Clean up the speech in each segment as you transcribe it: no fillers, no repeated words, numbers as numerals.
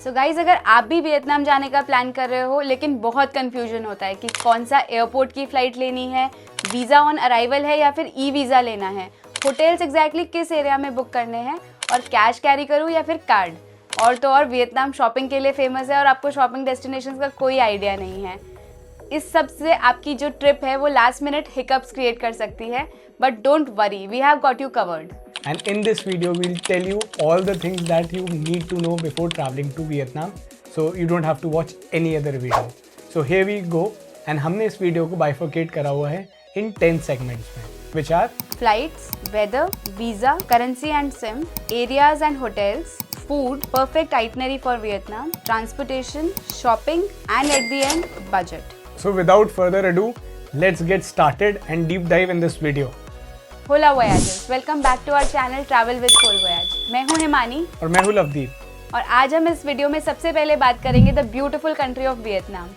So guys, अगर आप भी वियतनाम जाने का प्लान कर रहे हो लेकिन बहुत कन्फ्यूजन होता है कि कौन सा एयरपोर्ट की फ़्लाइट लेनी है, वीज़ा ऑन अराइवल है या फिर ई वीज़ा लेना है, होटल्स एग्जैक्टली किस एरिया में बुक करने हैं और कैश कैरी करूँ या फिर कार्ड, और तो और वियतनाम शॉपिंग के लिए फेमस है और आपको शॉपिंग डेस्टिनेशंस का कोई आइडिया नहीं है। इस सब से आपकी जो ट्रिप है वो लास्ट मिनट हिकअप्स क्रिएट कर सकती है, but don't worry, we have got you covered. And in this video, we'll tell you all the things that you need to know before traveling to Vietnam, so you don't have to watch any other video. So here we go, and हमने इस video को bifurcate करा हुआ है in 10 segments में, which are Flights, weather, visa, currency and SIM, areas and hotels, food, perfect itinerary for Vietnam, transportation, shopping, and at the end, budget. So without further ado, let's get started and deep dive in this video. Hola voyagers, welcome back to our channel travel with cole voyage. मैं हूं हिमानी और मैं हूं लवदीप, और आज हम इस video में सबसे पहले बात करेंगे the beautiful country of Vietnam.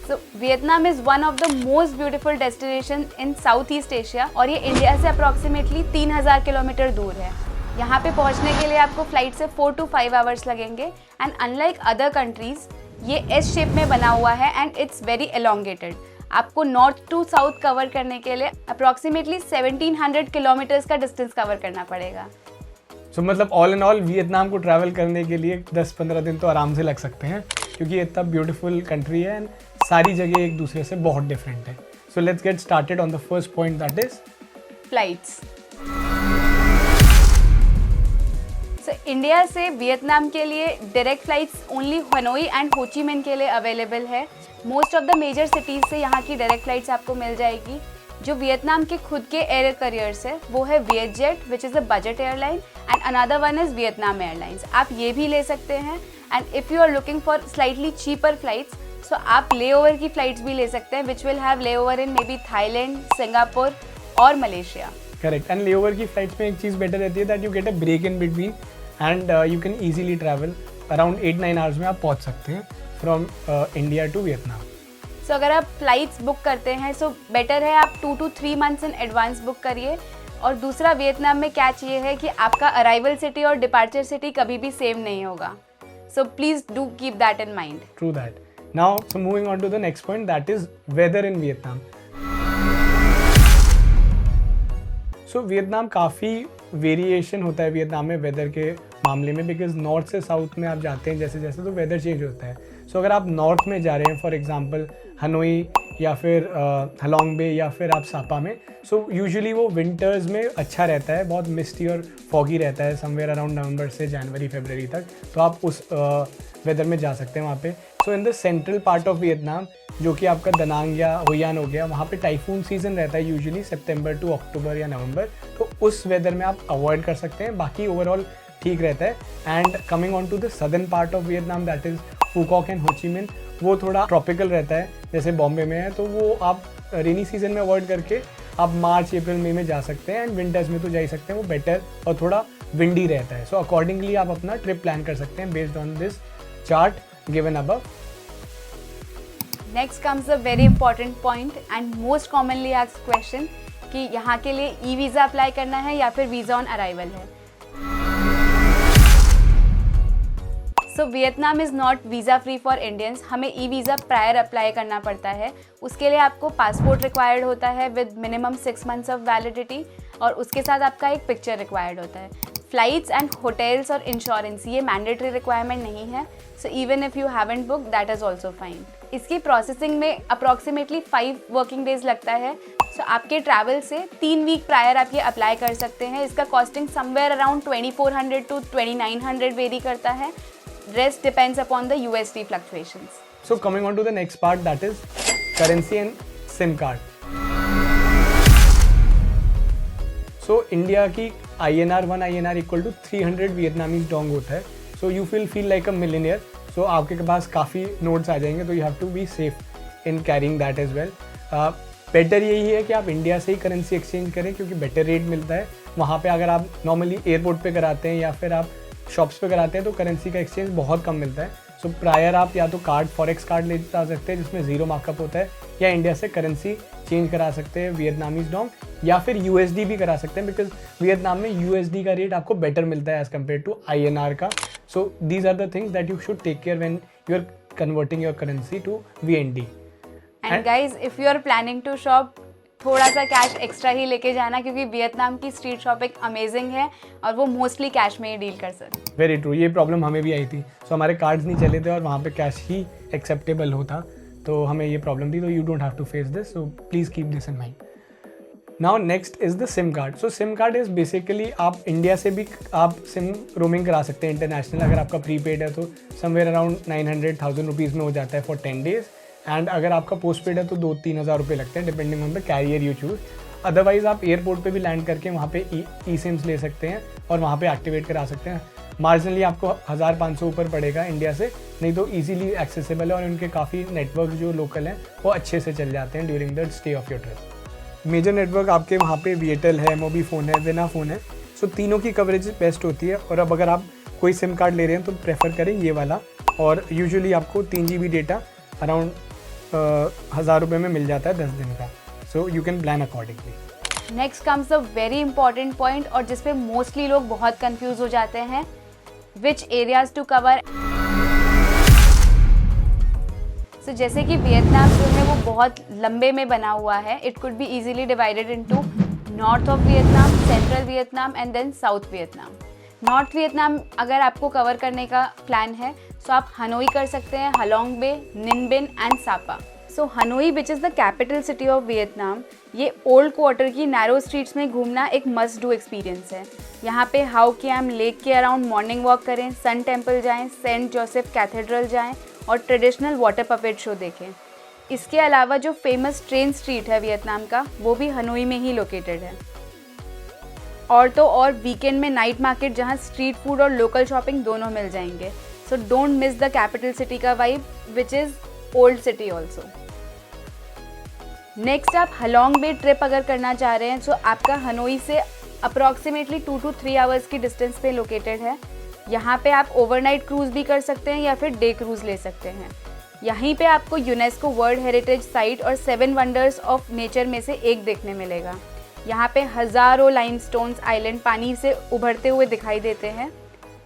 So Vietnam is one of the most beautiful destination in south east Asia और ये इंडिया से अप्रॉक्सीमेटली 3000 किलोमीटर दूर है। यहाँ पे पहुँचने के लिए आपको फ्लाइट से 4 to 5 आवर्स लगेंगे एंड अनलाइक अदर कंट्रीज ये एस शेप में बना हुआ है एंड इट्स वेरी एलोंगेटेड। आपको नॉर्थ टू साउथ कवर करने के लिए अप्रॉक्सीमेटली 1700 किलोमीटर्स का डिस्टेंस कवर करना पड़ेगा। So मतलब ऑल इन ऑल वियतनाम को ट्रैवल करने के लिए 10-15 दिन तो आराम से लग सकते हैं, क्योंकि ये इतना ब्यूटीफुल कंट्री है एंड सारी जगह एक दूसरे से बहुत डिफरेंट है। So let's get started on the first point, that is flights. India से वियतनाम के लिए direct flights only Hanoi and Ho Chi Minh के लिए अवेलेबल है। Most of the major cities से यहाँ की डायरेक्ट फ्लाइट्स आपको मिल जाएगी। जो वियतनाम के खुद के एयर करियर्स है वो है VietJet, which is a budget airline, and another one is Vietnam Airlines. आप ये भी ले सकते हैं and if you are looking for slightly cheaper flights so आप ले ओवर की फ़्लाइट्स भी ले सकते हैं, which will have layover in maybe Thailand, Singapore और Malaysia. Correct. And layover की फ्लाइट्स में एक चीज़ बेटर रहती है that you get a break in between and you can easily travel. Around 8-9 hours में आप पहुँच सकते हैं फ्रॉम इंडिया टू वियतनाम। सो अगर आप फ्लाइट्स बुक करते हैं सो बेटर है आप 2 to 3 months in advance book करिए। और दूसरा, वियतनाम में कैच ये है कि आपका अराइवल सिटी और डिपार्चर सिटी कभी भी सेम नहीं होगा। So please do keep that in mind. True that. Now so moving on to the next point, that is weather in Vietnam. So Vietnam काफ़ी वेरिएशन होता है वियतनाम में weather के मामले में, बिकॉज नॉर्थ से साउथ में आप जाते हैं जैसे जैसे तो वेदर चेंज होता है। सो अगर आप नॉर्थ में जा रहे हैं, फॉर एग्जांपल हनोई या फिर हलोंग बे या फिर आप सापा में, सो यूजुअली वो विंटर्स में अच्छा रहता है, बहुत मिस्टी और फॉगी रहता है समवेयर अराउंड नवंबर से जनवरी फरवरी तक, तो आप उस वेदर में जा सकते हैं वहाँ पे। So in the central part of Vietnam, जो कि आपका दनांग या होयान हो गया, वहाँ पे टाइफून सीजन रहता है यूजुअली सितंबर टू अक्टूबर या नवंबर, तो उस वेदर में आप अवॉइड कर सकते हैं। बाकी ओवरऑल ठीक रहता है। And coming on to the southern part of Vietnam, that is Phu Quoc and Ho Chi मिन, वो थोड़ा ट्रॉपिकल रहता है जैसे बॉम्बे में है, तो वो आप रेनी सीजन में अवॉइड करके आप मार्च अप्रैल मई में जा सकते हैं। एंड विंटर्स में तो जा ही सकते हैं, वो बेटर और थोड़ा विंडी रहता है। सो अकॉर्डिंगली आप अपना ट्रिप प्लान कर सकते हैं based on this chart given above. Next comes a very important point and most commonly asked question कि यहाँ के लिए ई वीज़ा अप्लाई करना है या फिर वीज़ा ऑन अराइवल है। So Vietnam is not visa free for Indians. हमें ई वीज़ा प्रायर अप्लाई करना पड़ता है। उसके लिए आपको पासपोर्ट रिक्वायर्ड होता है with minimum 6 months of validity, और उसके साथ आपका एक पिक्चर रिक्वायर्ड होता है। फ्लाइट्स एंड होटल्स और इंश्योरेंस ये मैंडेटरी रिक्वायरमेंट नहीं है, so even if you haven't book that is also fine. इसकी प्रोसेसिंग में अप्रॉक्सीमेटली 5 वर्किंग डेज लगता है। सो आपके ट्रैवल से 3 वीक प्रायर आप ये अप्लाई कर सकते हैं। इसका costing somewhere around 2400 to 2900 very करता है। Rest depends upon the USD fluctuations. So coming on to the next part, that is currency and SIM card. So India की INR 1 INR equal to 300 Vietnamese dong होता है. So you will feel like a millionaire. So आपके पास काफ़ी notes आ जाएंगे, तो you have to be safe in carrying that as well. Better यही है कि आप इंडिया से ही करेंसी एक्सचेंज करें, क्योंकि बेटर रेट मिलता है वहाँ पे। अगर आप नॉर्मली एयरपोर्ट पे कराते हैं या फिर आप शॉप्स पे कराते हैं तो करेंसी का एक्सचेंज बहुत कम मिलता है। सो प्रायर आप या तो कार्ड, फॉरेक्स कार्ड लेते आ सकते हैं जिसमें 0 मार्कअप होता है, या इंडिया से करेंसी चेंज करा सकते हैं वियतनामीज डोंग, या फिर USD भी करा सकते हैं, बिकॉज वियतनाम में USD का रेट आपको बेटर मिलता है एज कम्पेयर टू INR का. So these are the things that you should take care when you are converting your currency to VND. And guys if you are planning to shop, थोड़ा सा cash extra ही लेके जाना, क्योंकि Vietnam की street shopping amazing है और वो mostly cash में ही डील कर सकते. वेरी ट्रू, ये प्रॉब्लम हमें भी आई थी. सो हमारे कार्ड्स नहीं चले थे और वहाँ पे कैश ही एक्सेप्टेबल होता, तो हमें ये प्रॉब्लम थी. तो you don't have to face this, so please keep this in mind. Now next is the SIM card. So SIM card is basically आप इंडिया से भी आप सिम रोमिंग करा सकते हैं इंटरनेशनल. अगर आपका प्रीपेड है तो समवेयर अराउंड 900,000 रुपीज़ में हो जाता है फॉर 10 days. एंड अगर आपका पोस्ट पेड है तो 2-3 हज़ार रुपये लगते हैं depending on the carrier you choose. Otherwise आप एयरपोर्ट पे भी लैंड करके वहाँ पे ई सिम्स ले सकते हैं और वहाँ पे एक्टिवेट करा सकते हैं. मार्जिनली आपको 1,500 ऊपर पड़ेगा इंडिया से, नहीं तो इजीली एक्सेसिबल है और उनके काफ़ी नेटवर्क जो लोकल हैं वो अच्छे से चल जाते हैं during the stay of your trip. Major network आपके वहाँ पे Viettel है, मोबीफोन है, Vinaphone है. सो तीनों की कवरेज बेस्ट होती है. और अब अगर आप कोई सिम कार्ड ले रहे हैं तो प्रेफर करें ये वाला. और यूजुअली आपको 3 GB डेटा अराउंड 1,000 रुपये में मिल जाता है 10 दिन का. सो you can plan accordingly. Next comes a very important point, और जिसपे मोस्टली लोग बहुत कंफ्यूज हो जाते हैं, विच एरियाज टू कवर. सो जैसे कि वियतनाम जो है वो बहुत लंबे में बना हुआ है. It could be easily divided into north of Vietnam, central Vietnam and then south Vietnam. North Vietnam अगर आपको कवर करने का प्लान है तो आप हनोई कर सकते हैं, Halong Bay, Ninh Binh and Sapa. So Hanoi which is the capital city of Vietnam, ये ओल्ड क्वार्टर की नैरो स्ट्रीट्स में घूमना एक मस्ट डू एक्सपीरियंस है. यहाँ पे हाउ कियाम लेक के अराउंड मॉर्निंग वॉक करें, सन टेम्पल जाएं, सेंट जोसेफ कैथेड्रल जाएं और ट्रेडिशनल वाटर पपेट शो देखें. इसके अलावा जो फेमस ट्रेन स्ट्रीट है वियतनाम का, वो भी हनोई में ही लोकेटेड है. और तो और वीकेंड में नाइट मार्केट जहाँ स्ट्रीट फूड और लोकल शॉपिंग दोनों मिल जाएंगे. So don't miss the capital city का vibe which is old city also. Next आप हलोंग बे ट्रिप अगर करना चाह रहे हैं तो आपका हनोई से अप्रॉक्सीमेटली 2 to 3 आवर्स की डिस्टेंस पे लोकेटेड है. यहाँ पे आप ओवरनाइट क्रूज़ भी कर सकते हैं या फिर डे क्रूज़ ले सकते हैं. यहीं पे आपको यूनेस्को वर्ल्ड हेरिटेज साइट और 7 वंडर्स ऑफ नेचर में से एक देखने मिलेगा. यहाँ पे हज़ारों लाइमस्टोन्स आइलैंड पानी से उभरते हुए दिखाई देते हैं.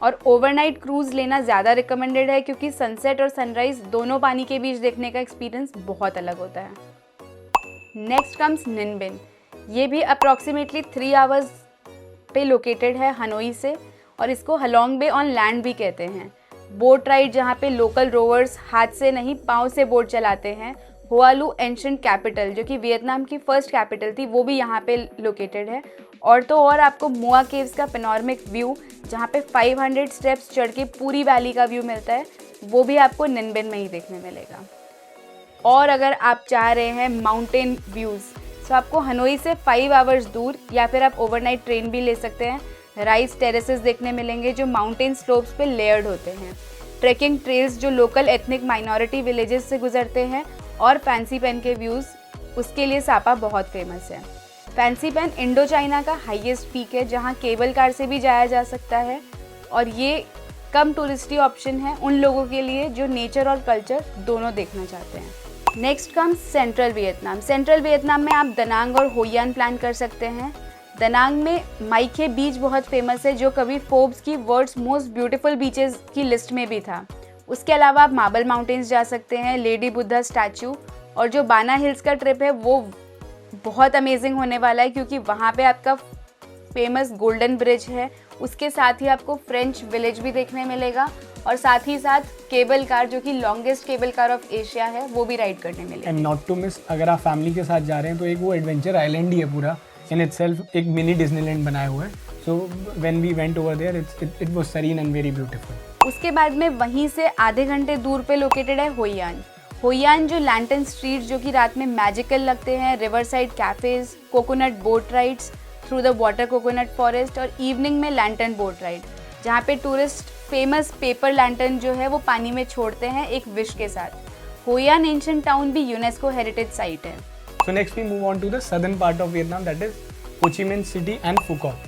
और ओवरनाइट क्रूज़ लेना ज़्यादा रिकमेंडेड है, क्योंकि सनसेट और सनराइज़ दोनों पानी के बीच देखने का एक्सपीरियंस बहुत अलग होता है. नेक्स्ट कम्स निन बिन. ये भी अप्रॉक्सीमेटली 3 आवर्स पे लोकेटेड है हनोई से, और इसको हलोंग बे ऑन लैंड भी कहते हैं. बोट राइड जहाँ पे लोकल रोवर्स हाथ से नहीं पाँव से बोट चलाते हैं. हुआलू एंशंट कैपिटल जो कि वियतनाम की फर्स्ट कैपिटल थी, वो भी यहाँ पे लोकेटेड है. और तो और आपको मुआ केव्स का पेनोरमिक व्यू जहाँ पे 500 स्टेप्स चढ़ के पूरी वैली का व्यू मिलता है, वो भी आपको निन बिन में ही देखने मिलेगा. और अगर आप चाह रहे हैं माउंटेन व्यूज़, तो आपको हनोई से 5 आवर्स दूर या फिर आप ओवरनाइट ट्रेन भी ले सकते हैं. राइस टेरेसेस देखने मिलेंगे जो माउंटेन स्लोप्स पे लेयर्ड होते हैं. ट्रैकिंग ट्रेल्स जो लोकल एथनिक माइनॉरिटी विलेजेस से गुजरते हैं. और फैंसी पेन के व्यूज़, उसके लिए सापा बहुत फेमस है. फैंसी पेन इंडो चाइना का हाईएस्ट पीक है जहाँ केबल कार से भी जाया जा सकता है. और ये कम टूरिस्टी ऑप्शन है उन लोगों के लिए जो नेचर और कल्चर दोनों देखना चाहते हैं. Next comes central Vietnam. Central Vietnam में आप दनांग और होयान प्लान कर सकते हैं. दनांग में माइखे बीच बहुत फेमस है जो कभी फोर्ब्स की वर्ल्ड्स मोस्ट ब्यूटीफुल बीचेस की लिस्ट में भी था. उसके अलावा आप मार्बल माउंटेन्स जा सकते हैं, लेडी बुद्धा स्टैचू, और जो बाना हिल्स का ट्रिप है वो बहुत अमेजिंग होने वाला है, क्योंकि वहाँ पे आपका फेमस गोल्डन ब्रिज है. उसके साथ ही आपको फ्रेंच विलेज भी देखने मिलेगा, और साथ ही साथ केबल कार जो कि longest cable car of Asia है, वो भी राइड करने मिलेगा. एंड नॉट टू मिस, अगर आप फैमिली के साथ जा रहे हैं तो एक वो एडवेंचर आइलैंड ही है पूरा इन इटसेल्फ, एक मिनी डिज्नीलैंड बनाया हुआ है. So when we went over there it was serene and very beautiful. उसके बाद में वहीं से आधे घंटे दूर पे लोकेटेड है होयान. होयान जो लैंटर्न स्ट्रीट जो कि रात में मैजिकल लगते हैं, river side cafes, coconut boat rides through the water coconut forest, और इवनिंग में लैंटर्न बोट राइड जहाँ पे टूरिस्ट फेमस पेपर लैंटर्न जो है वो पानी में छोड़ते हैं एक विश के साथ. होयान एंशिएंट टाउन भी यूनेस्को हेरिटेज साइट है. So next we move on to the southern part of Vietnam, that is Ho Chi Minh City and Phu Quoc.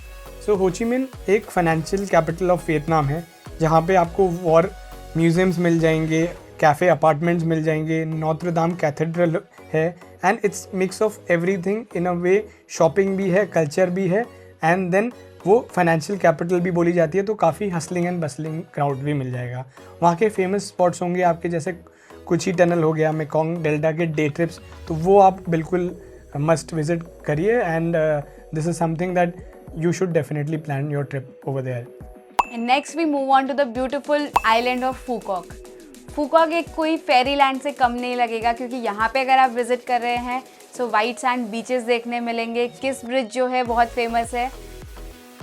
So Ho Chi Minh एक financial capital of Vietnam है जहाँ पे आपको war museums मिल जाएंगे, cafe apartments मिल जाएंगे, Notre दाम cathedral है, and it's mix of everything in a way, shopping भी है, कल्चर भी है, एंड देन वो फाइनेंशियल कैपिटल भी बोली जाती है, तो काफ़ी हसलिंग एंड बसलिंग क्राउड भी मिल जाएगा। वहाँ के फेमस स्पॉट्स होंगे आपके, जैसे कुची टनल हो गया, मेकोंग डेल्टा के डे ट्रिप्स, तो वो आप बिल्कुल मस्ट विजिट करिए, and this is something that you should definitely plan your trip over there. And next we move on to the beautiful island of Phuket. Phuket एक कोई फेरी land से कम नहीं लगेगा, क्योंकि यहाँ पे अगर आप विजिट कर रहे हैं सो वाइट सैंड बीचेस देखने मिलेंगे। किस ब्रिज जो है बहुत फेमस है,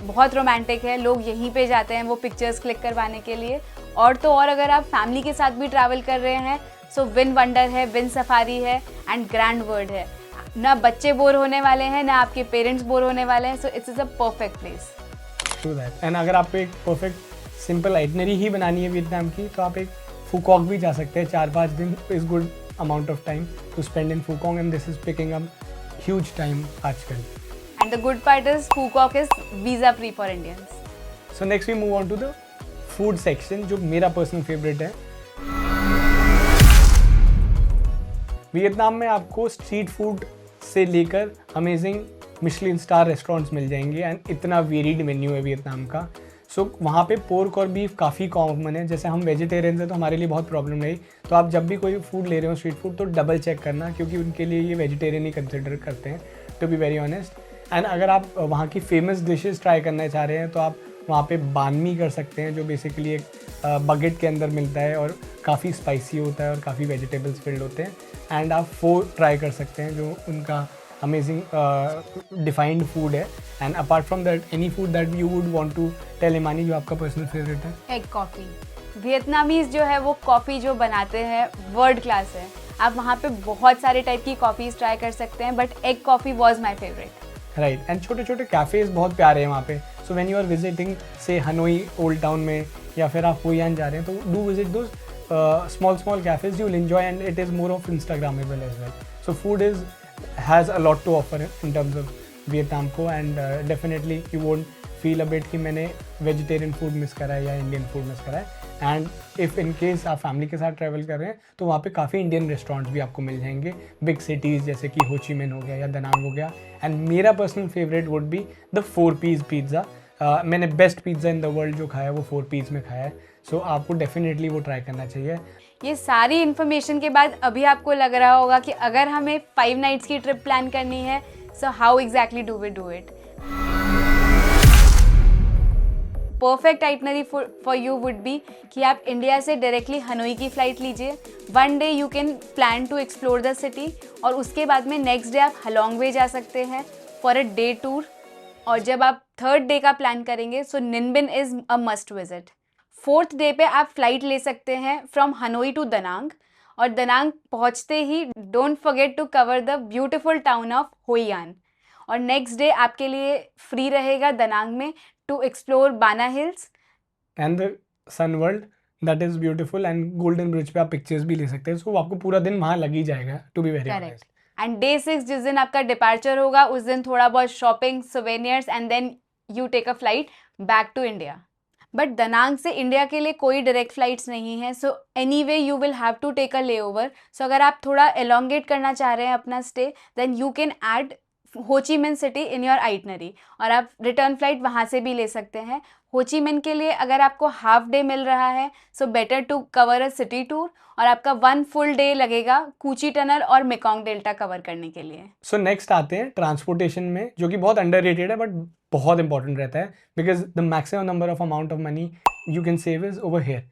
बहुत रोमांटिक है, लोग यहीं पे जाते हैं वो पिक्चर्स क्लिक करवाने के लिए। और तो और अगर आप फैमिली के साथ भी ट्रैवल कर रहे हैं सो विन वंडर है, विन सफारी है एंड ग्रैंड वर्ल्ड है। ना बच्चे बोर होने वाले हैं, ना आपके पेरेंट्स बोर होने वाले हैं, so it's a perfect place. True that. And अगर आपको एक परफेक्ट सिंपल आइटनरी ही बनानी है वियतनाम की, तो आप एक फुकॉक भी जा सकते हैं। 4-5 दिन is good amount of time to spend in Phu Quoc, and this is picking up huge time आजकल। And the good part is Phu Quoc is visa free for Indians. So next we move on to the food section, जो मेरा personal favourite है। Vietnam में आपको street food से लेकर amazing Michelin star restaurants मिल जाएंगे, and इतना वेरीड मेन्यू है वियतनाम का। सो वहाँ पे पोर्क और बीफ काफ़ी कॉमन है। जैसे हम वेजिटेरियंस हैं तो हमारे लिए बहुत प्रॉब्लम नहीं, तो आप जब भी कोई फूड ले रहे हो स्ट्रीट फूड तो डबल चेक करना, क्योंकि उनके लिए ये वेजिटेरियन ही कंसिडर करते हैं, to be very honest. And अगर आप वहाँ की फेमस डिशेस ट्राई करना चाह रहे हैं तो आप वहाँ पे बानमी कर सकते हैं, जो बेसिकली एक बकेट के अंदर मिलता है और काफ़ी स्पाइसी होता है और काफ़ी वेजिटेबल्स फिल्ड होते हैं। एंड आप फो ट्राई कर सकते हैं, जो उनका अमेजिंग डिफाइंड फूड है। And apart from that any food that you would want to tell Imani, जो आपका पर्सनल फेवरेट है? Egg coffee. वियतनामीज जो है वो कॉफ़ी जो बनाते हैं वर्ल्ड क्लास है। आप वहाँ पे बहुत सारे टाइप की कॉफ़ीज ट्राई कर सकते हैं, but egg coffee was my favourite. Right. And छोटे छोटे कैफ़ेज़ बहुत प्यारे हैं वहाँ पे। So when you are visiting से हनोई ओल्ड टाउन में, या फिर आप हुयान जा रहे हैं, तो do visit those small cafes, you will enjoy, and it is more of Instagrammable as well. So food has a lot to offer in terms of Vietnam को, and definitely you won't feel a bit कि मैंने vegetarian food miss करा है या Indian food miss करा है। and if in case आप family के साथ travel कर रहे हैं तो वहाँ पे काफ़ी Indian restaurants भी आपको मिल जाएंगे big cities, जैसे कि हो ची मिन हो गया या दनांग हो गया। and मेरा personal favorite would be the 4-piece pizza। मैंने best pizza in the world जो खाया है वो 4 पीस में खाया है। सो आपको डेफिनेटली वो ट्राई करना चाहिए। ये सारी इन्फॉर्मेशन के बाद अभी आपको लग रहा होगा कि अगर हमें 5 नाइट्स की ट्रिप प्लान करनी है, so how exactly do we do it? Perfect itinerary for you would be कि आप इंडिया से डायरेक्टली हनोई की फ़्लाइट लीजिए। 1 day you can plan to explore the city, और उसके बाद में नेक्स्ट डे आप हलोंग वे जा सकते हैं फॉर अ डे टूर। और जब आप 3rd डे का प्लान करेंगे so Ninh Binh is a must visit. 4th day पे आप फ्लाइट ले सकते हैं फ्रॉम हनोई टू दनांग, और दनांग पहुंचते ही don't forget to cover the beautiful town of Hoi An. और नेक्स्ट डे आपके लिए फ्री रहेगा दनांग में to explore Ba Na Hills and the Sun World that is beautiful, and golden bridge पे आप पिक्चर्स भी ले सकते हैं। सो आपको पूरा दिन वहाँ लग ही जाएगा, to be very honest. And day 6 जिस दिन आपका डिपार्चर होगा उस दिन थोड़ा बहुत shopping, souvenirs, and then you take a flight back to India. But Da Nang से इंडिया के लिए कोई डायरेक्ट फ्लाइट्स नहीं है, so anyway you will have to take a layover. सो अगर आप थोड़ा एलोंगेट करना चाह रहे हैं अपना stay, then you can add Ho Chi Minh city in your itinerary, और आप रिटर्न फ्लाइट वहाँ से भी ले सकते हैं। हो ची मिन के लिए अगर आपको हाफ डे मिल रहा है so better to cover a city tour, और आपका 1 फुल डे लगेगा कूची टनल और मेकोंग डेल्टा कवर करने के लिए। सो नेक्स्ट आते हैं ट्रांसपोर्टेशन में, जो कि बहुत अंडररेटेड है बट बहुत इंपॉर्टेंट रहता है, because the maximum number of amount of money you can save is over here.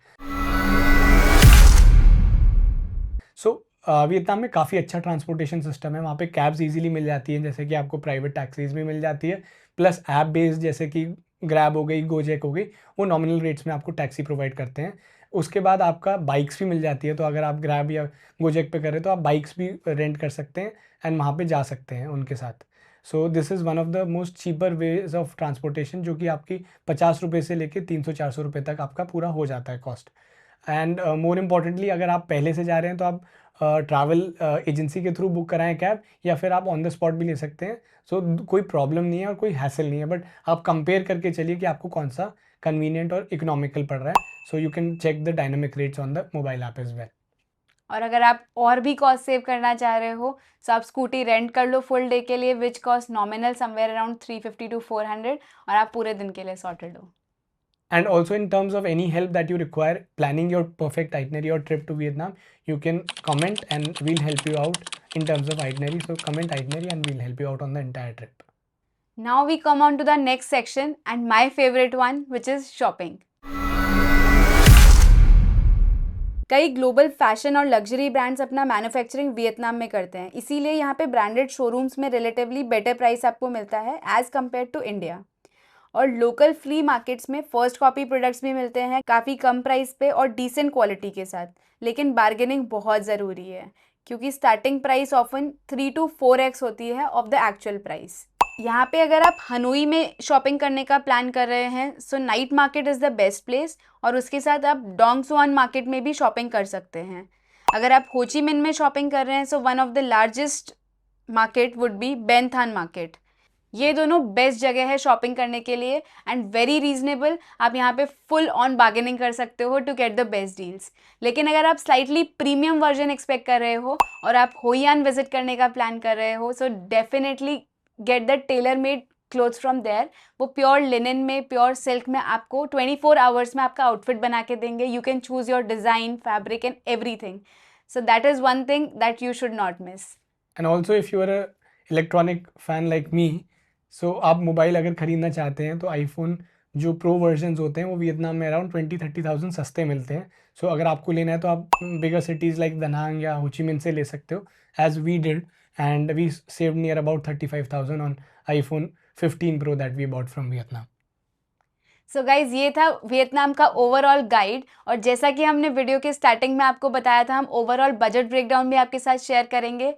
So Vietnam में काफ़ी अच्छा ट्रांसपोर्टेशन सिस्टम है। वहाँ पे कैब्स इजीली मिल जाती हैं, जैसे कि आपको प्राइवेट टैक्सीज भी मिल जाती है, प्लस ऐप बेस्ड जैसे कि ग्रैब हो गई, गोजेक हो गई, वो नॉमिनल रेट्स में आपको टैक्सी प्रोवाइड करते हैं। उसके बाद आपका बाइक्स भी मिल जाती है, तो अगर आप ग्रैब या गोजेक पे कर रहे हैं तो आप बाइक्स भी रेंट कर सकते हैं एंड वहाँ पे जा सकते हैं उनके साथ। So this is one of the most cheaper ways of transportation, जो कि आपकी 50 रुपये से लेके 300-400 रुपये तक आपका पूरा हो जाता है कॉस्ट। एंड मोर इम्पॉर्टेंटली अगर आप पहले से जा रहे हैं तो आप ट्रैवल एजेंसी के थ्रू बुक कराएं कैब, या फिर आप ऑन द स्पॉट भी ले सकते हैं। सो कोई प्रॉब्लम नहीं है और कोई हैसल नहीं है, बट आप कंपेयर करके चलिए कि आपको कौन सा कन्वीनियंट और इकोनॉमिकल पड़ रहा है। So you can check the dynamic rates on the mobile app as well. और अगर आप और भी कॉस्ट सेव करना चाह रहे हो तो आप स्कूटी रेंट कर लो फुल डे के लिए, which cost nominal somewhere around 350 to 400, और आप पूरे दिन के लिए सॉर्टेड हो। And also in terms of any help that you require planning your perfect itinerary or trip to Vietnam, you can comment and we'll help you out in terms of itinerary. So comment itinerary and we'll help you out on the entire trip. Now we come on to the next section and my favorite one, which is shopping. कई global fashion और luxury brands अपना manufacturing Vietnam में करते हैं, इसीलिए यहाँ पे branded showrooms में रिलेटिवली बेटर प्राइस आपको मिलता है एज कम्पेयर टू इंडिया। और लोकल फ्ली मार्केट्स में फर्स्ट कॉपी प्रोडक्ट्स भी मिलते हैं काफ़ी कम प्राइस पे और डिसेंट क्वालिटी के साथ, लेकिन बार्गेनिंग बहुत ज़रूरी है क्योंकि starting price often 3 to 4x होती है ऑफ द एक्चुअल प्राइस। यहाँ पे अगर आप हनोई में शॉपिंग करने का प्लान कर रहे हैं so night market is the best place, और उसके साथ आप डोंग सुआन मार्केट में भी शॉपिंग कर सकते हैं। अगर आप हो ची मिन में शॉपिंग कर रहे हैं so one of the largest market would be Ben than market. ये दोनों बेस्ट जगह है शॉपिंग करने के लिए एंड वेरी रीजनेबल। आप यहाँ पे फुल ऑन बार्गेनिंग कर सकते हो to get the best deals. लेकिन अगर आप स्लाइटली प्रीमियम वर्जन एक्सपेक्ट कर रहे हो और आप होयान विजिट करने का प्लान कर रहे हो so definitely get the tailor made clothes from there. वो प्योर लिनन में, प्योर सिल्क में आपको 24 आवर्स में आपका आउटफिट बना के देंगे। You can choose your design, fabric and everything. So that is one thing that you should not miss. And also if you are a electronic fan like me, so आप mobile अगर ख़रीदना चाहते हैं तो iPhone जो pro versions होते हैं वो वियतनाम में अराउंड 20-30,000 सस्ते मिलते हैं। सो अगर आपको लेना है तो आप बिगर सिटीज़ लाइक दनांग या हो ची मिन से ले सकते हो as we did, and we save near about 35,000 on iPhone 15 Pro that we bought from Vietnam. So guys ये था वियतनाम का ओवरऑल गाइड, और जैसा कि हमने वीडियो के स्टार्टिंग में आपको बताया था, हम ओवरऑल बजट ब्रेकडाउन भी आपके साथ शेयर करेंगे।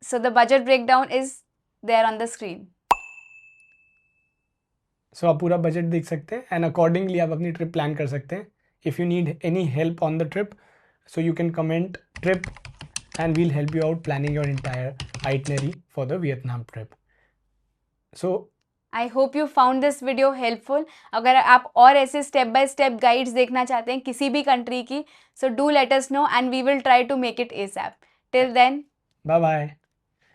So the budget breakdown is there on the screen. So आप पूरा बजट देख सकते हैं एंड अकॉर्डिंगली आप अपनी ट्रिप प्लान कर सकते हैं। If you need any help on the trip so you can comment trip and we'll help you out planning your entire itinerary for the Vietnam trip. So I hope you found this video helpful. अगर आप और ऐसे step by step guides देखना चाहते हैं किसी भी country की, so do let us know and we will try to make it ASAP. Till then, bye bye.